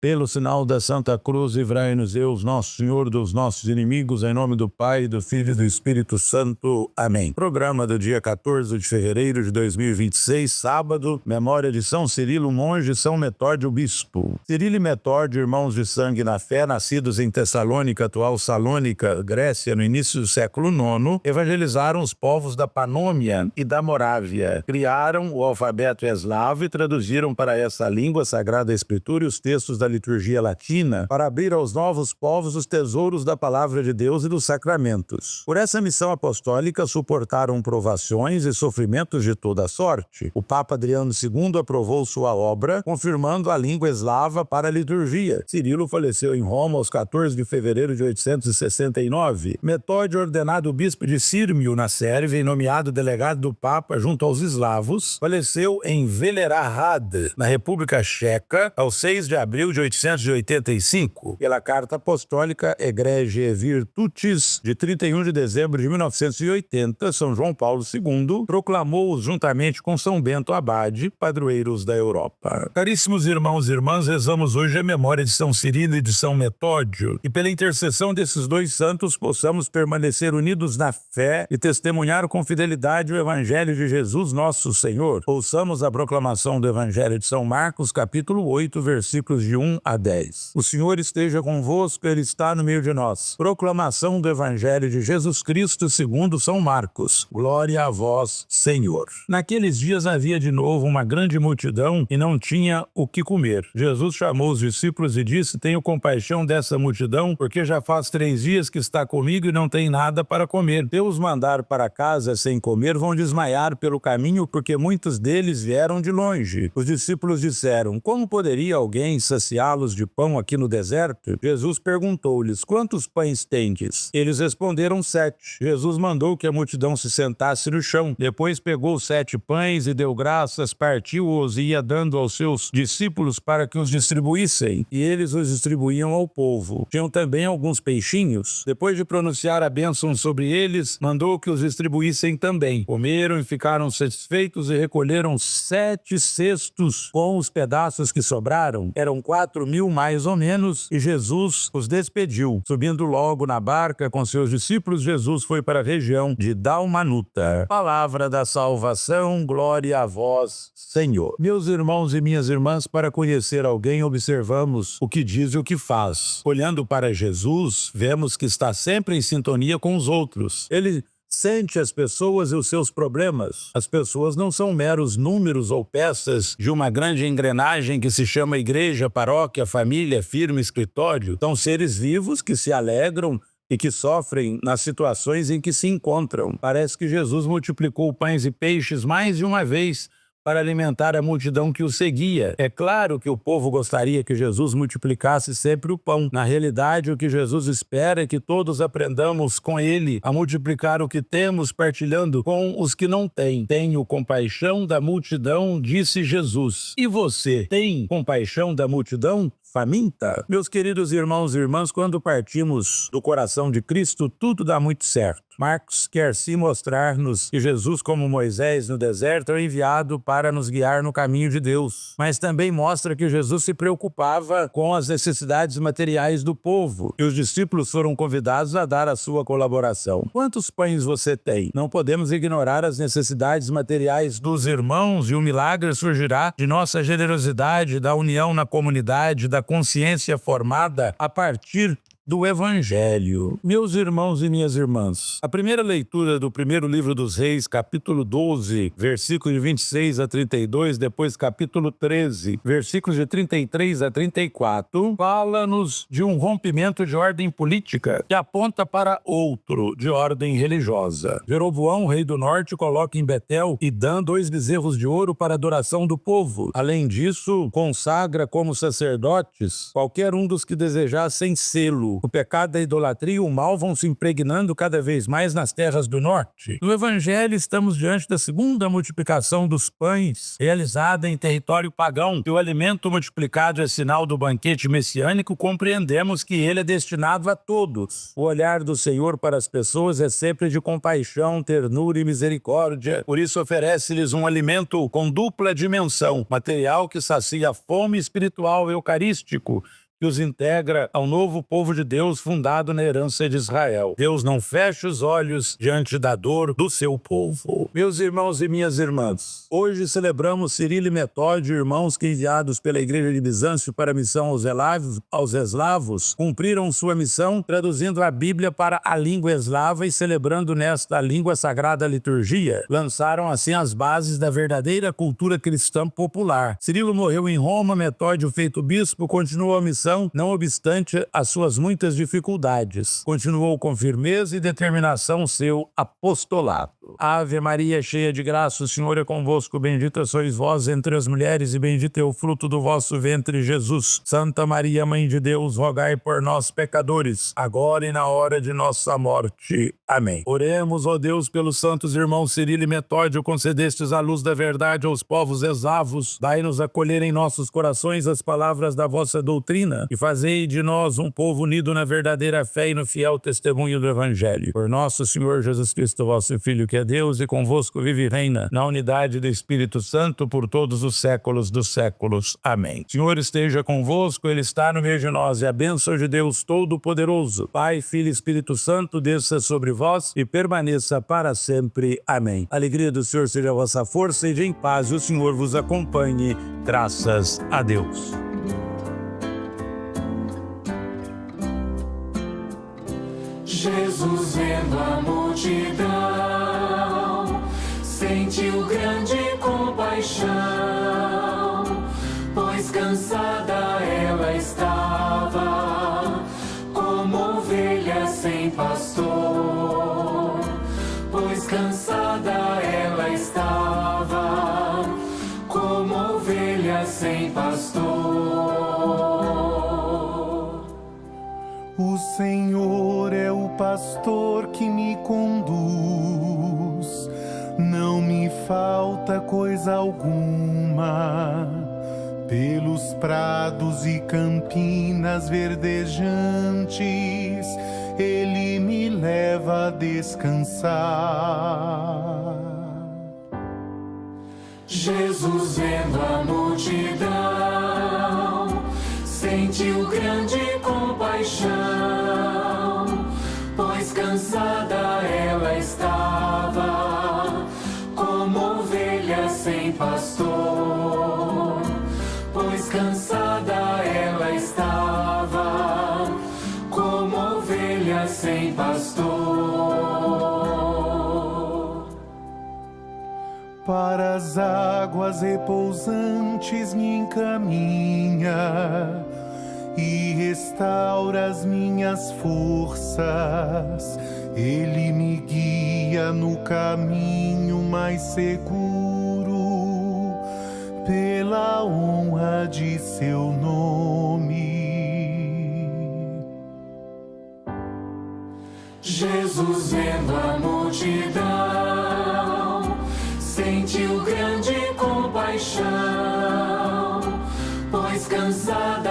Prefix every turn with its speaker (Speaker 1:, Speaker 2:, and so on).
Speaker 1: Pelo sinal da Santa Cruz, livrai-nos Deus, nosso Senhor, dos nossos inimigos, em nome do Pai, do Filho e do Espírito Santo. Amém. Programa do dia 14 de fevereiro de 2026, sábado, memória de São Cirilo, monge, São Metódio, bispo. Cirilo e Metódio, irmãos de sangue na fé, nascidos em Tessalônica, atual Salônica, Grécia, no início do século IX, evangelizaram os povos da Panônia e da Morávia. Criaram o alfabeto eslavo e traduziram para essa língua a Sagrada Escritura e os textos da liturgia latina para abrir aos novos povos os tesouros da palavra de Deus e dos sacramentos. Por essa missão apostólica suportaram provações e sofrimentos de toda sorte. O Papa Adriano II aprovou sua obra, confirmando a língua eslava para a liturgia. Cirilo faleceu em Roma aos 14 de fevereiro de 869. Metódio, ordenado bispo de Sírmio, na Sérvia, e nomeado delegado do Papa junto aos eslavos, faleceu em Velehrad, na República Checa, ao 6 de abril de 885, pela Carta Apostólica Egregiae Virtutis, de 31 de dezembro de 1980, São João Paulo II proclamou-os juntamente com São Bento Abade, padroeiros da Europa. Caríssimos irmãos e irmãs, rezamos hoje a memória de São Cirilo e de São Metódio, e pela intercessão desses dois santos possamos permanecer unidos na fé e testemunhar com fidelidade o Evangelho de Jesus, nosso Senhor. Ouçamos a proclamação do Evangelho de São Marcos, capítulo 8, versículos de 1 a 10. O Senhor esteja convosco, Ele está no meio de nós. Proclamação do Evangelho de Jesus Cristo segundo São Marcos. Glória a vós, Senhor. Naqueles dias havia de novo uma grande multidão e não tinha o que comer. Jesus chamou os discípulos e disse: tenho compaixão dessa multidão, porque já faz 3 dias que está comigo e não tem nada para comer. Se eu os mandar para casa sem comer, vão desmaiar pelo caminho, porque muitos deles vieram de longe. Os discípulos disseram: como poderia alguém saciá-los de pão aqui no deserto? Jesus perguntou-lhes: quantos pães tendes? Eles responderam: 7. Jesus mandou que a multidão se sentasse no chão. Depois pegou 7 pães e deu graças, partiu-os e ia dando aos seus discípulos para que os distribuíssem. E eles os distribuíam ao povo. Tinham também alguns peixinhos. Depois de pronunciar a bênção sobre eles, mandou que os distribuíssem também. Comeram e ficaram satisfeitos e recolheram 7 cestos com os pedaços que sobraram. Eram 4.000 mais ou menos, e Jesus os despediu. Subindo logo na barca com seus discípulos, Jesus foi para a região de Dalmanuta. Palavra da salvação, glória a vós, Senhor. Meus irmãos e minhas irmãs, para conhecer alguém, observamos o que diz e o que faz. Olhando para Jesus, vemos que está sempre em sintonia com os outros. Ele sente as pessoas e os seus problemas. As pessoas não são meros números ou peças de uma grande engrenagem que se chama igreja, paróquia, família, firma, escritório. São seres vivos que se alegram e que sofrem nas situações em que se encontram. Parece que Jesus multiplicou pães e peixes mais de uma vez para alimentar a multidão que o seguia. É claro que o povo gostaria que Jesus multiplicasse sempre o pão. Na realidade, o que Jesus espera é que todos aprendamos com ele a multiplicar o que temos, partilhando com os que não têm. Tenho compaixão da multidão, disse Jesus. E você, tem compaixão da multidão faminta? Meus queridos irmãos e irmãs, quando partimos do coração de Cristo, tudo dá muito certo. Marcos quer sim mostrar-nos que Jesus, como Moisés no deserto, é enviado para nos guiar no caminho de Deus. Mas também mostra que Jesus se preocupava com as necessidades materiais do povo, e os discípulos foram convidados a dar a sua colaboração. Quantos pães você tem? Não podemos ignorar as necessidades materiais dos irmãos, e o milagre surgirá de nossa generosidade, da união na comunidade, da consciência formada a partir do Evangelho. Meus irmãos e minhas irmãs, a primeira leitura do primeiro livro dos Reis, capítulo 12, versículos de 26 a 32, depois capítulo 13, versículos de 33 a 34, fala-nos de um rompimento de ordem política que aponta para outro, de ordem religiosa. Jeroboão, rei do norte, coloca em Betel e Dan 2 bezerros de ouro para adoração do povo. Além disso, consagra como sacerdotes qualquer um dos que desejassem sê-lo. mundo. O pecado da idolatria e o mal vão se impregnando cada vez mais nas terras do norte. No Evangelho, estamos diante da segunda multiplicação dos pães, realizada em território pagão. Se o alimento multiplicado é sinal do banquete messiânico, compreendemos que ele é destinado a todos. O olhar do Senhor para as pessoas é sempre de compaixão, ternura e misericórdia. Por isso oferece-lhes um alimento com dupla dimensão, material que sacia a fome, espiritual e eucarístico, que os integra ao novo povo de Deus fundado na herança de Israel. Deus não fecha os olhos diante da dor do seu povo. Meus irmãos e minhas irmãs, hoje celebramos Cirilo e Metódio, irmãos que, enviados pela Igreja de Bizâncio para a missão aos eslavos, cumpriram sua missão traduzindo a Bíblia para a língua eslava e celebrando nesta língua sagrada liturgia. Lançaram assim as bases da verdadeira cultura cristã popular. Cirilo morreu em Roma, Metódio, feito bispo, continuou a missão não obstante as suas muitas dificuldades. Continuou com firmeza e determinação seu apostolado. Ave Maria, cheia de graça, o Senhor é convosco, bendita sois vós entre as mulheres e bendito é o fruto do vosso ventre, Jesus. Santa Maria, Mãe de Deus, rogai por nós, pecadores, agora e na hora de nossa morte. Amém. Oremos, ó Deus, pelos santos irmãos Cirilo e Metódio, concedestes a luz da verdade aos povos eslavos, dai-nos acolher em nossos corações as palavras da vossa doutrina, e fazei de nós um povo unido na verdadeira fé e no fiel testemunho do Evangelho. Por nosso Senhor Jesus Cristo, vosso Filho, que é Deus e convosco vive e reina, na unidade do Espírito Santo, por todos os séculos dos séculos. Amém. O Senhor esteja convosco, Ele está no meio de nós, e a bênção de Deus Todo-Poderoso, Pai, Filho e Espírito Santo, desça sobre vós e permaneça para sempre. Amém. A alegria do Senhor seja a vossa força e de em paz o Senhor vos acompanhe. Graças a Deus.
Speaker 2: Jesus, vendo a multidão, sentiu grande compaixão, pois cansada ela estava, como ovelha sem pastor. Pois cansada ela estava, como ovelha sem pastor.
Speaker 3: O Senhor é o pastor que me conduz, não me falta coisa alguma. Pelos prados e campinas verdejantes, Ele me leva a descansar.
Speaker 2: Jesus, vendo a multidão, sentiu grande compaixão, pois cansada ela estava, como ovelha sem pastor. Pois cansada ela estava, como ovelha sem pastor.
Speaker 3: Para as águas repousantes me encaminha e restaura as minhas forças. Ele me guia no caminho mais seguro, pela honra de seu nome.
Speaker 2: Jesus, vendo a multidão, sentiu grande compaixão, pois cansada